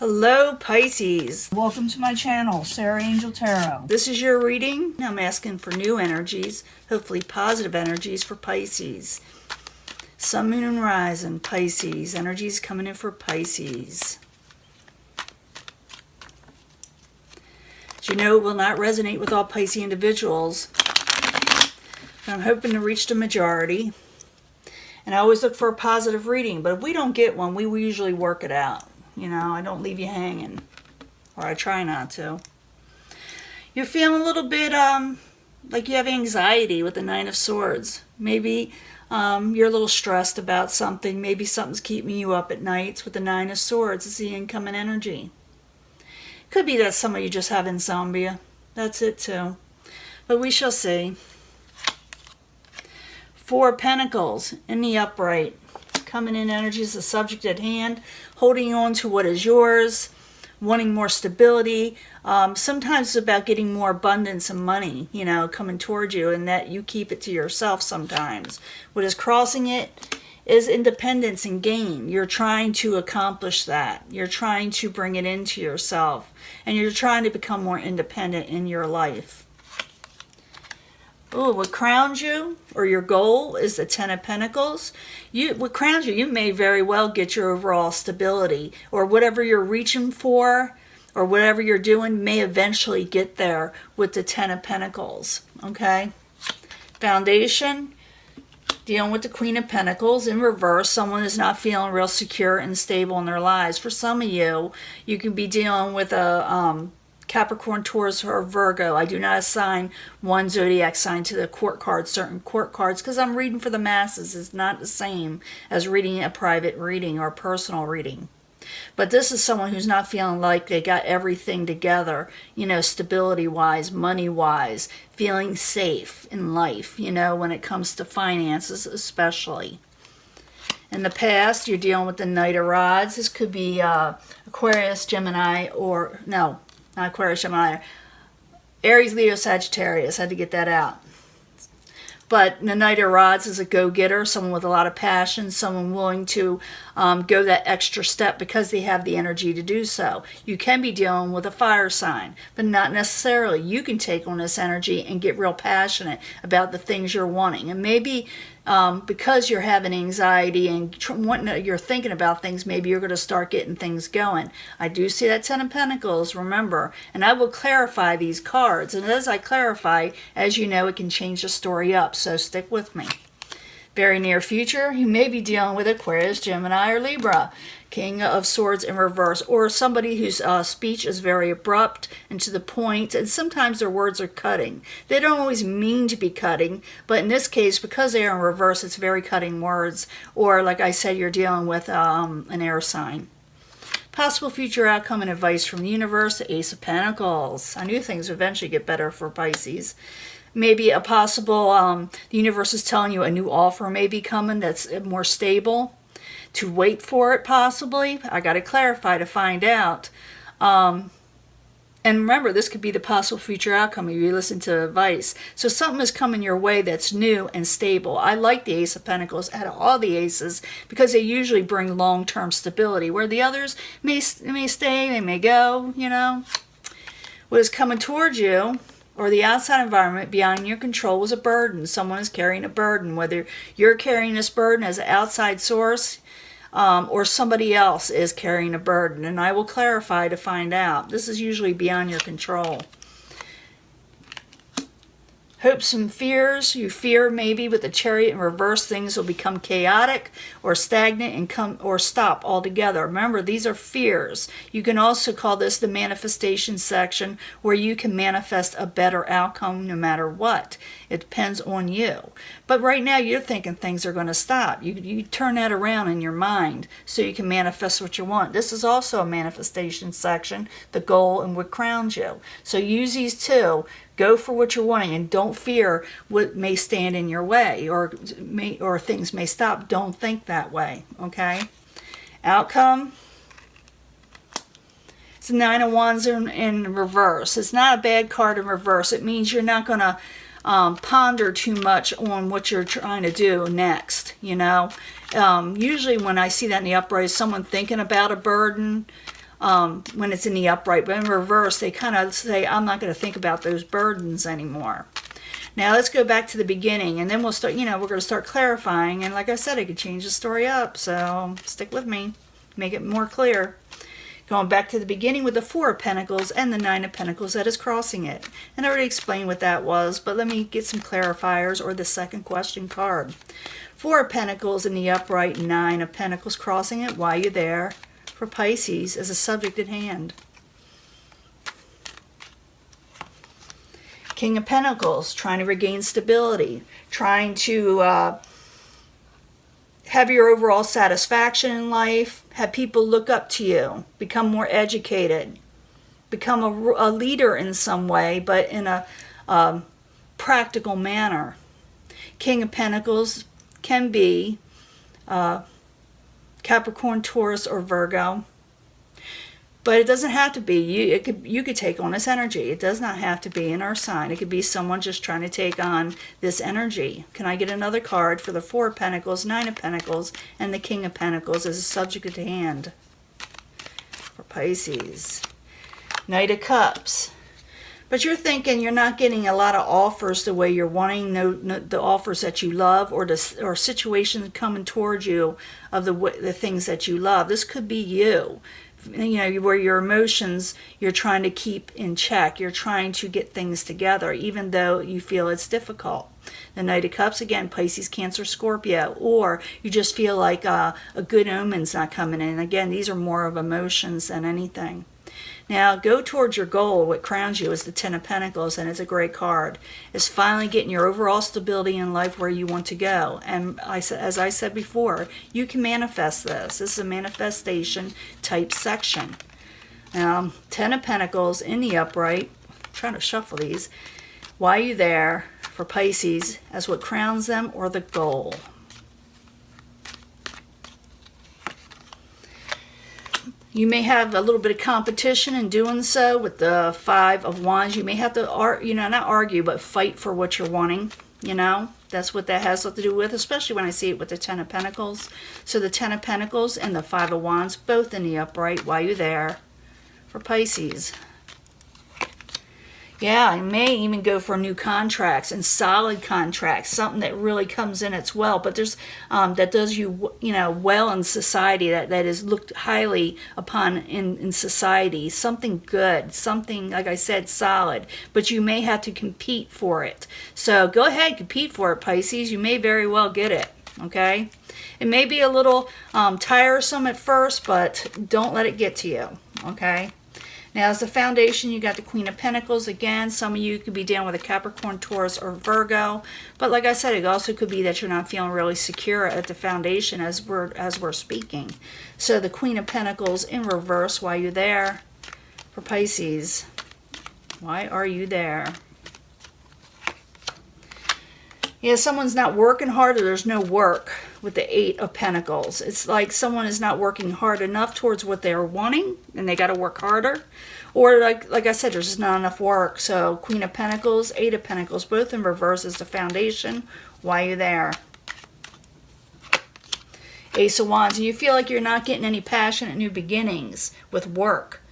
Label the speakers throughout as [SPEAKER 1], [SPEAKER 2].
[SPEAKER 1] Hello Pisces.
[SPEAKER 2] Welcome to my channel, Sarah Angel Tarot.
[SPEAKER 1] This is your reading. I'm asking for new energies, hopefully positive energies for Pisces. Sun, Moon, and Rising, Pisces. Energies coming in for Pisces. As you know, it will not resonate with all Pisces individuals. I'm hoping to reach the majority. And I always look for a positive reading, but if we don't get one, we usually work it out. You know, I don't leave you hanging, or I try not to. You're feeling a little bit like you have anxiety with the Nine of Swords. Maybe you're a little stressed about something. Maybe something's keeping you up at nights with the Nine of Swords. It's the incoming energy. Could be that some of you just have insomnia. That's it too. But we shall see. Four of Pentacles in the upright. Coming in energies, the subject at hand, holding on to what is yours, wanting more stability. Sometimes it's about getting more abundance and money, you know, coming towards you, and that you keep it to yourself sometimes. What is crossing it is independence and gain. You're trying to accomplish that. You're trying to bring it into yourself, and you're trying to become more independent in your life. Oh, what crowns you, or your goal, is the Ten of Pentacles. What crowns you, you may very well get your overall stability, or whatever you're reaching for, or whatever you're doing may eventually get there with the Ten of Pentacles, okay? Foundation, dealing with the Queen of Pentacles in reverse. Someone is not feeling real secure and stable in their lives. For some of you, you can be dealing with a Capricorn, Taurus, or Virgo. I do not assign one zodiac sign to the court cards, certain court cards, because I'm reading for the masses. It's not the same as reading a private reading or a personal reading. But this is someone who's not feeling like they got everything together, you know, stability-wise, money-wise, feeling safe in life, you know, when it comes to finances especially. In the past, you're dealing with the Knight of Rods. This could be Aquarius, Gemini, or no, not Aquarius, Gemini, Aries, Leo, Sagittarius. I had to get that out. But the Knight of Rods is a go-getter, someone with a lot of passion, someone willing to go that extra step because they have the energy to do so. You can be dealing with a fire sign, but not necessarily. You can take on this energy and get real passionate about the things you're wanting. And maybe because you're having anxiety and you're thinking about things, maybe you're going to start getting things going. I do see that Ten of Pentacles, remember, and I will clarify these cards. And as I clarify, as you know, it can change the story up, so stick with me. Very near future, you may be dealing with Aquarius, Gemini, or Libra. King of Swords in reverse, or somebody whose speech is very abrupt and to the point, and sometimes their words are cutting. They don't always mean to be cutting, but in this case, because they are in reverse, it's very cutting words, or like I said, you're dealing with an air sign. Possible future outcome and advice from the universe, the Ace of Pentacles. I knew things would eventually get better for Pisces. Maybe a possible, the universe is telling you a new offer may be coming that's more stable. To wait for it, possibly. I got to clarify to find out. And remember, this could be the possible future outcome if you listen to advice. So something is coming your way that's new and stable. I like the Ace of Pentacles out of all the aces because they usually bring long-term stability, where the others may stay, they may go, you know. What is coming towards you, or the outside environment beyond your control, was a burden. Someone is carrying a burden, whether you're carrying this burden as an outside source, or somebody else is carrying a burden, and I will clarify to find out. This is usually beyond your control. Hopes and fears. You fear maybe with the Chariot in reverse things will become chaotic or stagnant or stop altogether. Remember, these are fears. You can also call this the manifestation section, where you can manifest a better outcome no matter what. It depends on you. But right now you're thinking things are going to stop. You turn that around in your mind so you can manifest what you want. This is also a manifestation section, the goal and what crowns you. So use these two. Go for what you're wanting, and don't fear what may stand in your way, or things may stop. Don't think that way, okay? Outcome. It's the Nine of Wands in reverse. It's not a bad card in reverse. It means you're not going to ponder too much on what you're trying to do next, you know. Usually when I see that in the upright, someone thinking about a burden, when it's in the upright. But in reverse, they kind of say, I'm not going to think about those burdens anymore. Now let's go back to the beginning, and then we'll start, we're going to start clarifying. And like I said, I could change the story up, so stick with me, make it more clear. Going back to the beginning with the Four of Pentacles and the Nine of Pentacles that is crossing it. And I already explained what that was, but let me get some clarifiers, or the second question card. Four of Pentacles in the upright, Nine of Pentacles crossing it. Why are you there? For Pisces as a subject at hand. King of Pentacles, trying to regain stability, trying to have your overall satisfaction in life, have people look up to you, become more educated, become a leader in some way, but in a practical manner. King of Pentacles can be Capricorn, Taurus, or Virgo. But it doesn't have to be. You could take on this energy. It does not have to be in our sign. It could be someone just trying to take on this energy. Can I get another card for the Four of Pentacles, Nine of Pentacles, and the King of Pentacles as a subject at hand for Pisces? Knight of Cups. But you're thinking you're not getting a lot of offers the way you're wanting, the offers that you love, or situations coming towards you of the things that you love. This could be you. Where your emotions you're trying to keep in check. You're trying to get things together, even though you feel it's difficult. The Knight of Cups, again, Pisces, Cancer, Scorpio. Or you just feel like a good omen's not coming in. Again, these are more of emotions than anything. Now, go towards your goal. What crowns you is the Ten of Pentacles, and it's a great card. It's finally getting your overall stability in life where you want to go. And as I said before, you can manifest this. This is a manifestation type section. Now, Ten of Pentacles in the upright. I'm trying to shuffle these. Why are you there for Pisces as what crowns them, or the goal? You may have a little bit of competition in doing so with the Five of Wands. You may have to, not argue, but fight for what you're wanting. That's what that has to do with, especially when I see it with the Ten of Pentacles. So the Ten of Pentacles and the Five of Wands, both in the upright. Why are you there for Pisces? Yeah, I may even go for new contracts and solid contracts, something that really comes in its well. But there's that does you well in society, that is looked highly upon in society. Something good, something, like I said, solid. But you may have to compete for it. So go ahead, compete for it, Pisces. You may very well get it. Okay, it may be a little tiresome at first, but don't let it get to you. Okay. Now, as the foundation, you got the Queen of Pentacles. Again, some of you could be down with a Capricorn, Taurus, or Virgo. But like I said, it also could be that you're not feeling really secure at the foundation as we're speaking. So the Queen of Pentacles in reverse. Why are you there for Pisces? Why are you there? Yeah, someone's not working hard, or there's no work with the Eight of Pentacles. It's like someone is not working hard enough towards what they're wanting, and they got to work harder. Or like I said, there's just not enough work. So Queen of Pentacles, Eight of Pentacles, both in reverse as the foundation. Why are you there? Ace of Wands. And you feel like you're not getting any passionate new beginnings with work.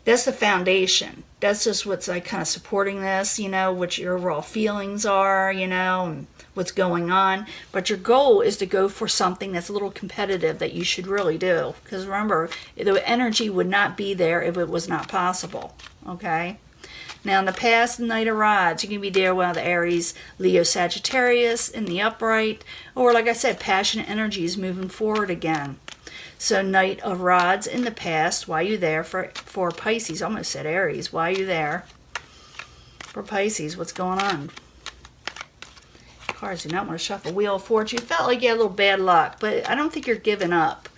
[SPEAKER 1] That's the foundation. That's just what's like kind of supporting this, what your overall feelings are, and what's going on. But your goal is to go for something that's a little competitive that you should really do. Because remember, the energy would not be there if it was not possible. Okay? Now, in the past, the Knight of Rods, you can be there with the Aries, Leo, Sagittarius in the upright. Or, like I said, passionate energy is moving forward again. So Knight of Rods in the past. Why are you there for Pisces? I almost said Aries. Why are you there for Pisces? What's going on? Cards do not want to shuffle. Wheel of Fortune. You felt like you had a little bad luck, but I don't think you're giving up.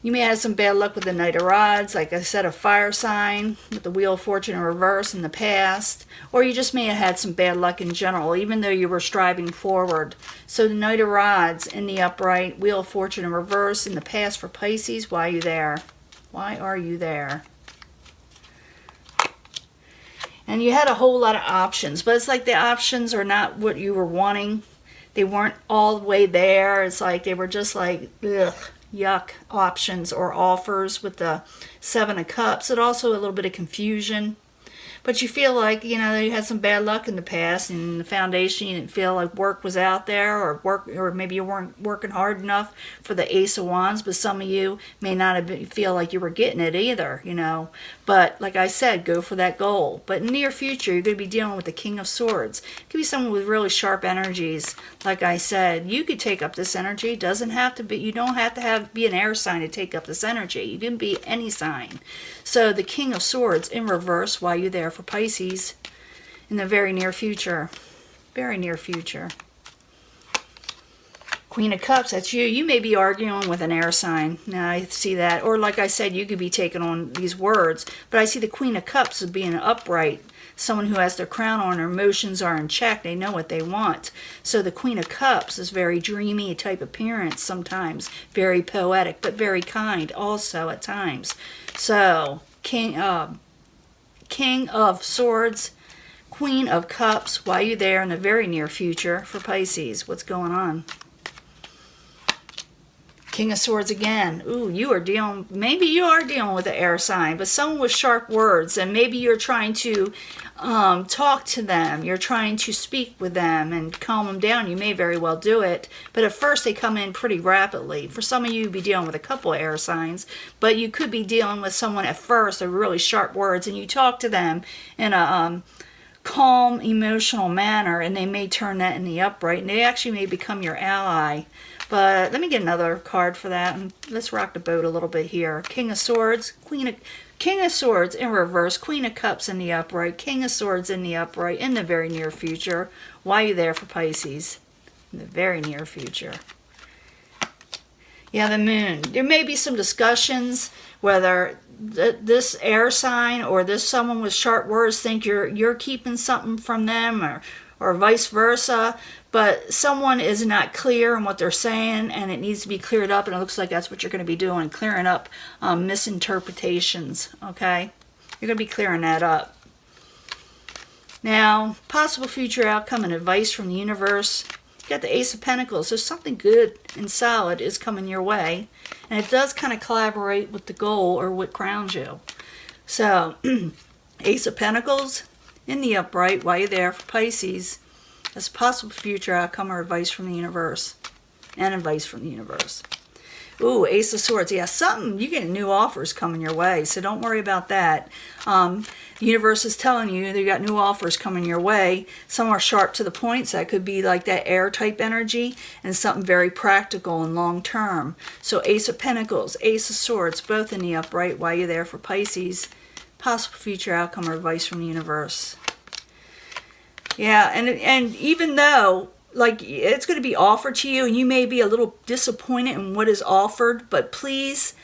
[SPEAKER 1] You may have some bad luck with the Knight of Rods, like I said, a fire sign with the Wheel of Fortune in reverse in the past. Or you just may have had some bad luck in general, even though you were striving forward. So the Knight of Rods in the upright, Wheel of Fortune in reverse in the past for Pisces. Why are you there? Why are you there? And you had a whole lot of options, but it's like the options are not what you were wanting. They weren't all the way there. It's like they were just like, ugh. yuck options or offers with the Seven of Cups. It also a little bit of confusion. But you feel like, you know, you had some bad luck in the past, and in the foundation you didn't feel like work was out there, or maybe you weren't working hard enough for the Ace of Wands, but some of you may not have feel like you were getting it either, you know. But like I said, go for that goal. But in the near future, you're going to be dealing with the King of Swords. It could be someone with really sharp energies. Like I said, you could take up this energy. It doesn't have to be, you don't have to be an air sign to take up this energy. You can be any sign. So the King of Swords in reverse, while you're there for Pisces in the very near future. Very near future. Queen of Cups, that's you. You may be arguing with an air sign. Now I see that. Or like I said, you could be taking on these words. But I see the Queen of Cups as being upright. Someone who has their crown on, their emotions are in check. They know what they want. So the Queen of Cups is very dreamy type appearance sometimes. Very poetic, but very kind also at times. So, King of Swords, Queen of Cups, while you're there in the very near future for Pisces. What's going on? King of Swords again. Ooh, maybe you are dealing with an air sign, but someone with sharp words, and maybe you're trying to talk to them. You're trying to speak with them and calm them down. You may very well do it, but at first they come in pretty rapidly. For some of you, you'd be dealing with a couple of air signs, but you could be dealing with someone at first with really sharp words, and you talk to them in a calm, emotional manner, and they may turn that in the upright, and they actually may become your ally. But let me get another card for that, and let's rock the boat a little bit here. King of Swords, King of Swords in reverse, Queen of Cups in the upright, King of Swords in the upright in the very near future. Why are you there for Pisces? In the very near future. Yeah, the Moon. There may be some discussions whether this air sign or this someone with sharp words think you're keeping something from them, or vice versa. But someone is not clear on what they're saying, and it needs to be cleared up, and it looks like that's what you're going to be doing, clearing up misinterpretations, okay? You're going to be clearing that up. Now, possible future outcome and advice from the universe. You got the Ace of Pentacles, so something good and solid is coming your way, and it does kind of collaborate with the goal or what crowns you. So, Ace of Pentacles in the upright while you're there for Pisces. As possible future outcome or advice from the universe. And advice from the universe. Ooh, Ace of Swords. Yeah, you get new offers coming your way, so don't worry about that. The universe is telling you that you got new offers coming your way. Some are sharp to the point, so that could be like that air type energy, and something very practical and long term. So Ace of Pentacles, Ace of Swords, both in the upright while you're there for Pisces. Possible future outcome or advice from the universe. Yeah, and even though, like, it's going to be offered to you, and you may be a little disappointed in what is offered, but please,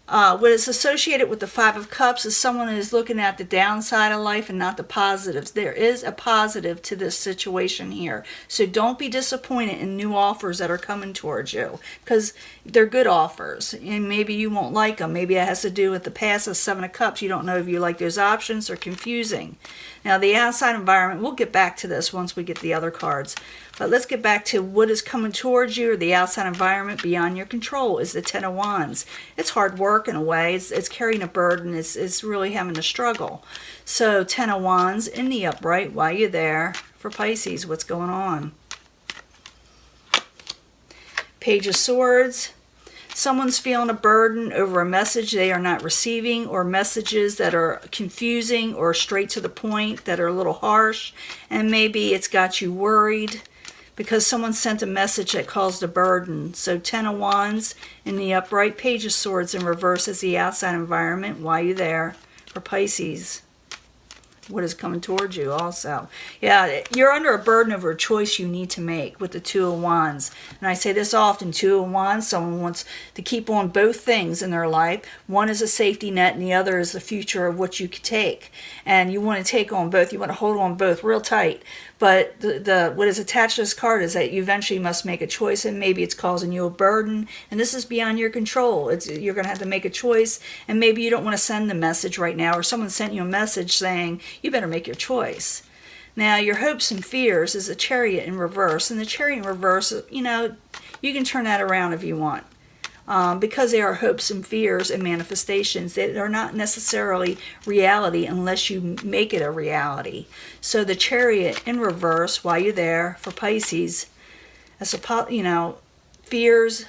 [SPEAKER 1] what is associated with the Five of Cups is someone who is looking at the downside of life and not the positives. There is a positive to this situation here. So don't be disappointed in new offers that are coming towards you, because they're good offers, and maybe you won't like them. Maybe it has to do with the past of Seven of Cups. You don't know if you like those options. They're confusing. Now, the outside environment, we'll get back to this once we get the other cards. But let's get back to what is coming towards you, or the outside environment beyond your control is the Ten of Wands. It's hard work in a way. It's carrying a burden. It's really having to struggle. So, Ten of Wands in the upright while you're there for Pisces. What's going on? Page of Swords. Someone's feeling a burden over a message they are not receiving, or messages that are confusing or straight to the point that are a little harsh, and maybe it's got you worried because someone sent a message that caused a burden. So Ten of Wands in the upright, Page of Swords in reverse as the outside environment while you're there for Pisces. What is coming towards you also. Yeah, you're under a burden over a choice you need to make with the Two of Wands. And I say this often, Two of Wands, someone wants to keep on both things in their life. One is a safety net and the other is the future of what you could take. And you want to take on both. You want to hold on both real tight. But what is attached to this card is that you eventually must make a choice, and maybe it's causing you a burden, and this is beyond your control. You're going to have to make a choice, and maybe you don't want to send the message right now, or someone sent you a message saying, you better make your choice. Now, your hopes and fears is a Chariot in reverse, and the Chariot in reverse, you know, you can turn that around if you want. because they are hopes and fears and manifestations. They are not necessarily reality unless you make it a reality. So the Chariot in reverse, while you're there, for Pisces, as a, fears,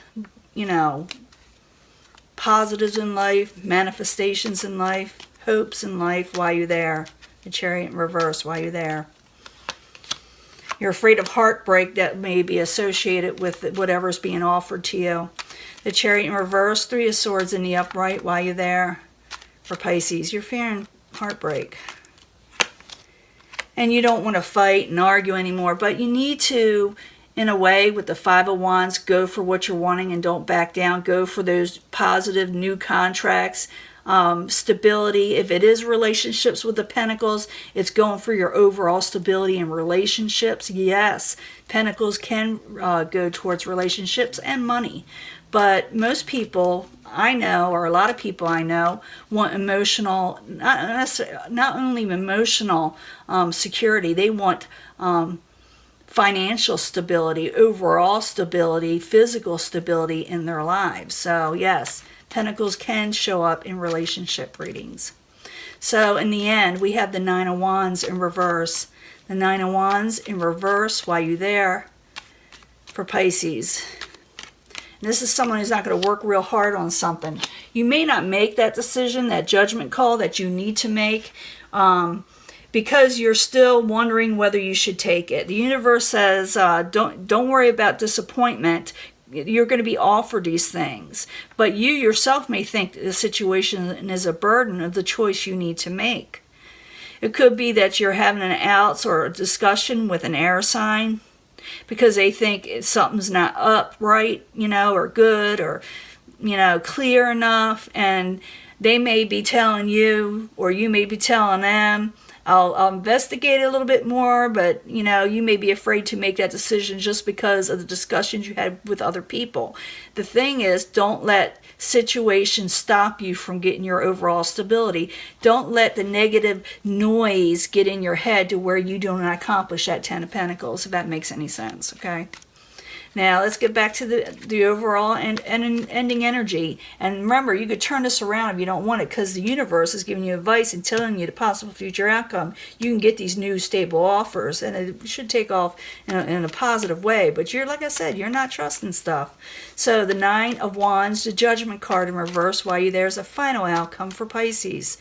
[SPEAKER 1] positives in life, manifestations in life, hopes in life while you're there. The Chariot in reverse while you're there. You're afraid of heartbreak that may be associated with whatever's being offered to you. The Chariot in reverse, Three of Swords in the upright while you're there. For Pisces, you're fearing heartbreak. And you don't want to fight and argue anymore, but you need to, in a way, with the Five of Wands, go for what you're wanting and don't back down. Go for those positive new contracts, stability. If it is relationships with the Pentacles, it's going for your overall stability in relationships. Yes, Pentacles can go towards relationships and money. But most people I know, or a lot of people I know, want emotional, not only emotional security, they want financial stability, overall stability, physical stability in their lives. So yes, Pentacles can show up in relationship readings. So in the end, we have the Nine of Wands in reverse. The Nine of Wands in reverse while you're there for Pisces. And this is someone who's not going to work real hard on something. You may not make that decision, that judgment call that you need to make, because you're still wondering whether you should take it. The universe says, don't worry about disappointment. You're going to be offered these things. But you yourself may think the situation is a burden of the choice you need to make. It could be that you're having an outs or a discussion with an air sign because they think something's not upright, or good, or, clear enough. And they may be telling you, or you may be telling them, I'll investigate it a little bit more, but, you may be afraid to make that decision just because of the discussions you had with other people. The thing is, don't let situations stop you from getting your overall stability. Don't let the negative noise get in your head to where you do not accomplish that Ten of Pentacles, if that makes any sense, okay? Now, let's get back to the overall and ending energy. And remember, you could turn this around if you don't want it, because the universe is giving you advice and telling you the possible future outcome. You can get these new stable offers, and it should take off in a positive way. But you're, like I said, you're not trusting stuff. So the Nine of Wands, the Judgment card in reverse while you're there, is a final outcome for Pisces.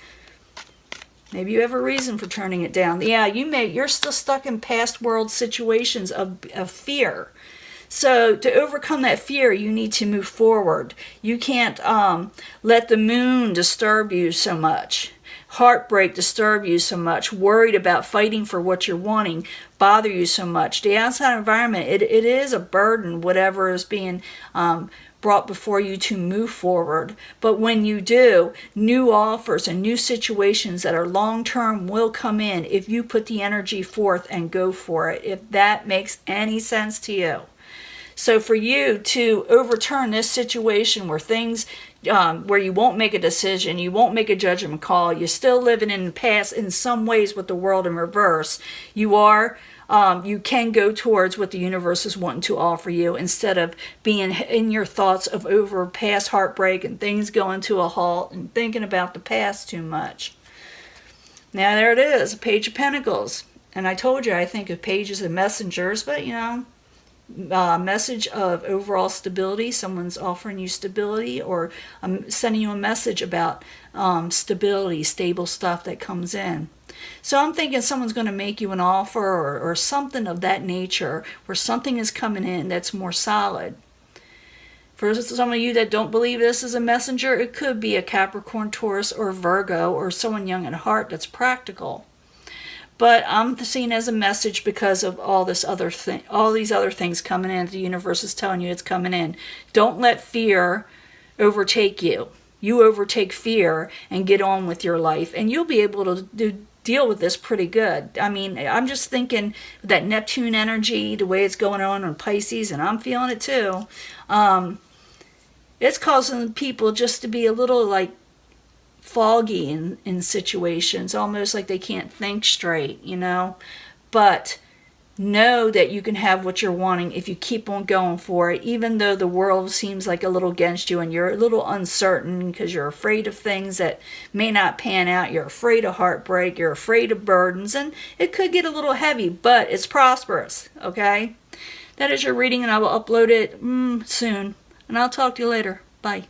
[SPEAKER 1] Maybe you have a reason for turning it down. Yeah, you're still stuck in past world situations of fear. So to overcome that fear, you need to move forward. You can't let the moon disturb you so much. Heartbreak disturb you so much. Worried about fighting for what you're wanting bother you so much. The outside environment, it is a burden, whatever is being brought before you to move forward. But when you do, new offers and new situations that are long-term will come in if you put the energy forth and go for it, if that makes any sense to you. So for you to overturn this situation where things, where you won't make a decision, you won't make a judgment call, you're still living in the past in some ways with the world in reverse, you can go towards what the universe is wanting to offer you instead of being in your thoughts of over past heartbreak and things going to a halt and thinking about the past too much. Now there it is, a Page of Pentacles. And I told you I think of pages and messengers, but message of overall stability. Someone's offering you stability, or sending you a message about stability, stable stuff that comes in. So I'm thinking someone's going to make you an offer or something of that nature, where something is coming in that's more solid. For some of you that don't believe this is a messenger, it could be a Capricorn, Taurus, or Virgo, or someone young at heart that's practical. But I'm seen as a message because of all these other things coming in. The universe is telling you it's coming in. Don't let fear overtake you. You overtake fear and get on with your life, and you'll be able to deal with this pretty good. I mean, I'm just thinking that Neptune energy, the way it's going on Pisces, and I'm feeling it too. It's causing people just to be a little foggy in situations, almost like they can't think straight, But know that you can have what you're wanting if you keep on going for it, even though the world seems like a little against you and you're a little uncertain because you're afraid of things that may not pan out. You're afraid of heartbreak, you're afraid of burdens, and it could get a little heavy, but it's prosperous. Okay, that is your reading, and I will upload it soon, and I'll talk to you later. Bye.